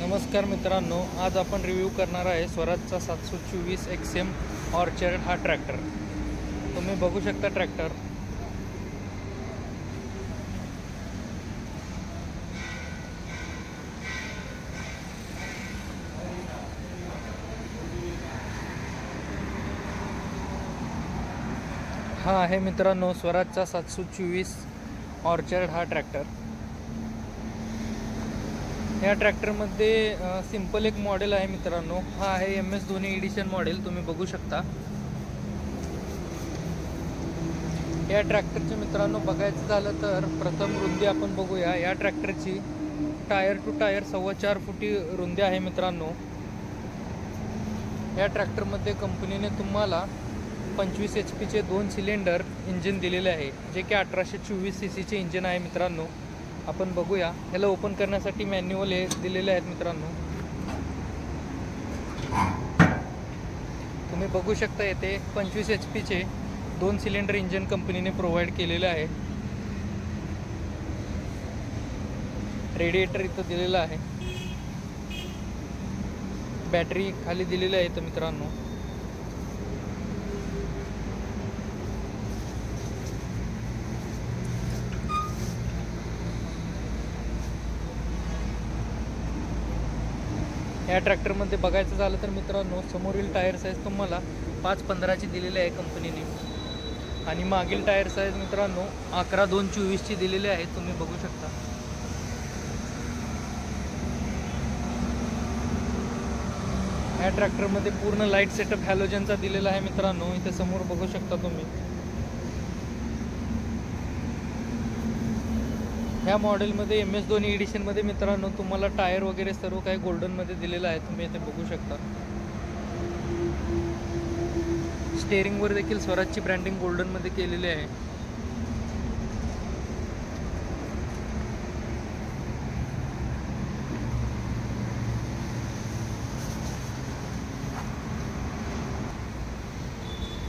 नमस्कार मित्रांनो, आज आपण रिव्ह्यू करणार आहे स्वराजचा 724 XM ऑर्चर्ड हा ट्रॅक्टर। तुम्ही बघू शकता ट्रॅक्टर। हा आहे मित्रांनो स्वराजचा 724 ऑर्चर्ड हा ट्रॅक्टर। या ट्रॅक्टरमध्ये सिंपल एक मॉडेल आहे मित्रांनो, हा आहे MS धोनी एडिशन मॉडेल। तुम्ही बघू शकता या ट्रॅक्टरचे मित्रांनो बघायचं झालं तर प्रथम रुंदी आपण बघूया। या ट्रॅक्टरची टायर टू टायर 4.25 फुटी रुंदी आहे मित्रांनो। या ट्रॅक्टरमध्ये कंपनीने तुम्हाला 25 HP चे 2 सिलेंडर इंजिन दिलेले आहे, जे की 1824 cc चे इंजिन आहे मित्रांनो। आपण बघूया, याला ओपन करण्यासाठी मॅन्युअल हे दिलेले आहेत मित्रांनो। तुम्ही बघू शकता येथे 25 HP चे 2 सिलेंडर इंजिन कंपनीने प्रोव्हाइड केलेले आहे। रेडिएटर इथं दिलेला आहे, बॅटरी खाली दिलेली आहे इथं मित्रांनो। या ट्रॅक्टरमध्ये बघायचं झालं तर मित्रांनो समोरील टायर साईज तुम्हाला 5.15 ची दिलेली आहे कंपनीने, आणि मागील टायर साईज मित्रांनो 11/2/24 ची दिलेली आहे। तुम्ही बघू शकता। या ट्रॅक्टरमध्ये पूर्ण लाईट सेटअप हॅलोजनचा दिलेला आहे मित्रांनो। इथे समोर बघू शकता तुम्ही। ह्या मॉडेलमध्ये MS धोनी एडिशनमध्ये मित्रांनो तुम्हाला टायर वगैरे सर्व काही गोल्डनमध्ये दिलेलं आहे। तुम्ही इथे बघू शकता। स्टेअरिंगवर देखील स्वराजची ब्रँडिंग गोल्डनमध्ये केलेली आहे।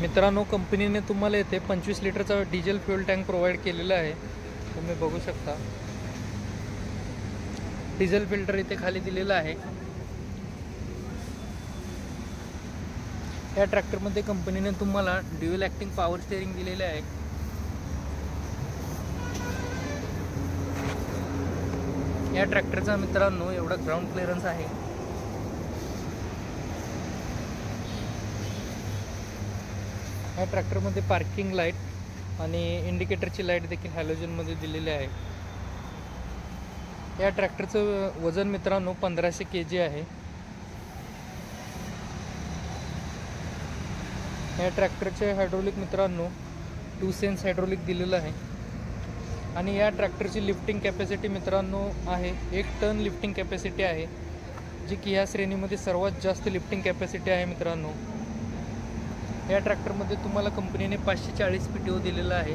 मित्रांनो कंपनीने तुम्हाला इथे 25 लिटरचा डिझेल फ्यूल टँक प्रोव्हाइड केलेला आहे। तुम्ही बघू शकता। डिझेल फिल्टर इथे खाली दिलेला आहे। या ट्रॅक्टरमध्ये कंपनीने तुम्हाला ड्युअल ॲक्टिंग पॉवर स्टेअरिंग दिलेले आहे। या ट्रॅक्टरचा मित्रांनो एवढा ग्राउंड क्लिअरन्स आहे। या ट्रॅक्टरमध्ये पार्किंग लाईट आणि इंडिकेटरची लाईट देखील हॅलोजनमध्ये दिलेली आहे। या ट्रॅक्टरचं वजन मित्रांनो 1500 kg आहे। या ट्रॅक्टरचे हायड्रोलिक मित्रांनो 2 सेन्स हायड्रोलिक दिलेलं आहे, आणि या ट्रॅक्टरची लिफ्टिंग कॅपॅसिटी मित्रांनो आहे 1 टन लिफ्टिंग कॅपॅसिटी आहे, जी की या श्रेणीमध्ये सर्वात जास्त लिफ्टिंग कॅपॅसिटी आहे मित्रांनो। या ट्रॅक्टरमध्ये तुम्हाला कंपनीने 540 PTO दिलेला आहे,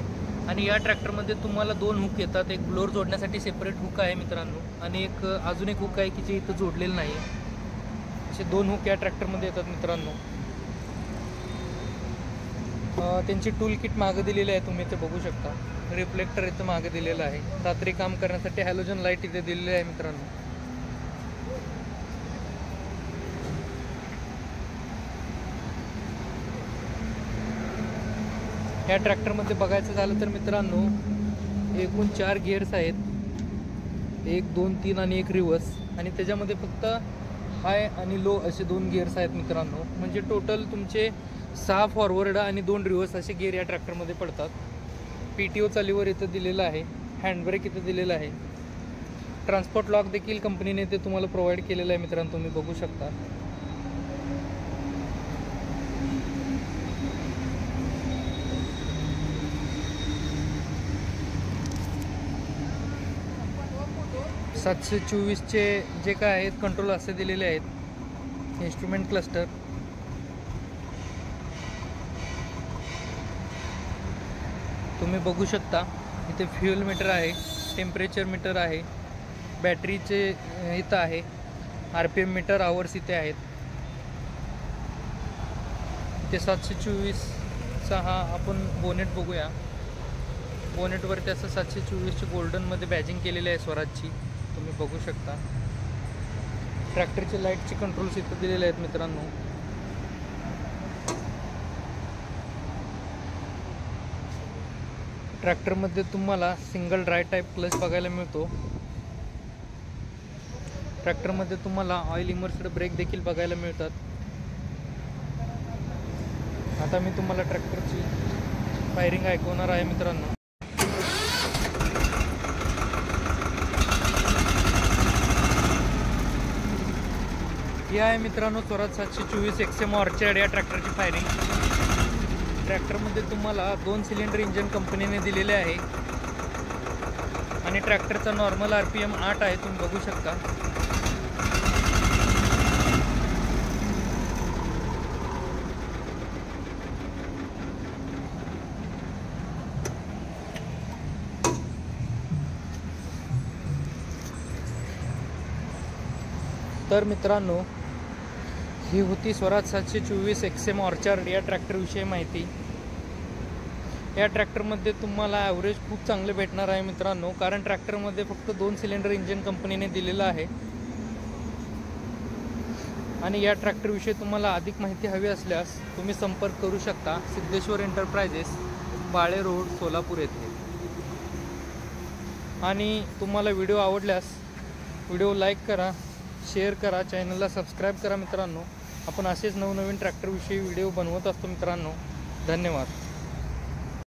आणि या ट्रॅक्टरमध्ये तुम्हाला 2 हुक येतात। एक ब्लोअर जोडण्यासाठी सेपरेट हुक आहे मित्रांनो, आणि एक अजून एक हुक आहे की जे इथं जोडलेलं नाही। असे 2 हुक या ट्रॅक्टरमध्ये येतात मित्रांनो। त्यांची टूल किट मागे दिलेली आहे, तुम्ही इथे बघू शकता। रिफ्लेक्टर इथं मागे दिलेलं आहे। रात्री काम करण्यासाठी हॅलोजन लाईट इथे दिलेली आहे मित्रांनो। या ट्रॅक्टरमध्ये बघायचं झालं तर मित्रांनो एकूण 4 गिअर्स आहेत, 1, 2, 3 आणि 1 रिव्हर्स, आणि त्याच्यामध्ये फक्त हाय आणि लो असे 2 गिअर्स आहेत मित्रांनो। म्हणजे टोटल तुमचे 6 फॉरवर्ड आणि 2 रिव्हर्स असे गिअर या ट्रॅक्टरमध्ये पडतात। PTO चालीवर इथं दिलेलं आहे, हँडब्रेक इथं दिलेलं आहे। ट्रान्सपोर्ट लॉक देखील कंपनीने ते तुम्हाला प्रोव्हाइड केलेलं आहे मित्रांनो। तुम्ही बघू शकता। चे जे काय आहेत कंट्रोल असे दिलेले आहेत। इन्स्ट्रुमेंट क्लस्टर, तुम्ही बघू शकता। इथे फ्यूल मीटर आहे, टेम्परेचर मीटर आहे, बॅटरीचे इथं आहे, RPM मीटर, आवर्स इथे आहेत। इथे 724चा हा आपण बोनेट बघूया। बोनेटवरती असं 724 ची गोल्डनमध्ये बॅजिंग केलेली आहे स्वराजची, तुम्ही बघू शकता। ट्रॅक्टरचे लाईटचे कंट्रोल्स इथं दिलेले आहेत मित्रांनो. ट्रॅक्टरमध्ये तुम्हाला सिंगल ड्राय टाईप क्लच बघायला मिळतो. ट्रॅक्टरमध्ये तुम्हाला ऑइल इमर्स्ड ब्रेक देखील बघायला मिळतात. आता मी तुम्हाला ट्रॅक्टरची फायरिंग ऐकवणार आहे मित्रांनो. ही आहे मित्रांनो स्वराज 724 XM ऑर्चर्ड या ट्रॅक्टरची फायरिंग. ट्रॅक्टरमध्ये तुम्हाला 2 सिलेंडर इंजन कंपनीने दिलेले आहे आणि ट्रॅक्टरचा नॉर्मल RPM 8 आहे, तुम्ही बघू शकता. तर मित्रांनो, ही होती स्वराज 724 XM ऑर्चर्ड या ट्रॅक्टरविषयी माहिती. या ट्रॅक्टरमध्ये तुम्हाला ॲव्हरेज खूप चांगले भेटणार आहे मित्रांनो, कारण ट्रॅक्टरमध्ये फक्त 2 सिलेंडर इंजन कंपनीने दिलेलं आहे. आणि या ट्रॅक्टरविषयी तुम्हाला अधिक माहिती हवी असल्यास तुम्ही संपर्क करू शकता सिद्धेश्वर एंटरप्राइजेस, बाळे रोड, सोलापूर येथे. आणि तुम्हाला व्हिडिओ आवडल्यास व्हिडिओ लाईक करा, शेअर करा, चॅनलला सबस्क्राईब करा मित्रांनो. आपण असेच नवनवीन ट्रॅक्टरविषयी व्हिडिओ बनवत असतो मित्रांनो. धन्यवाद.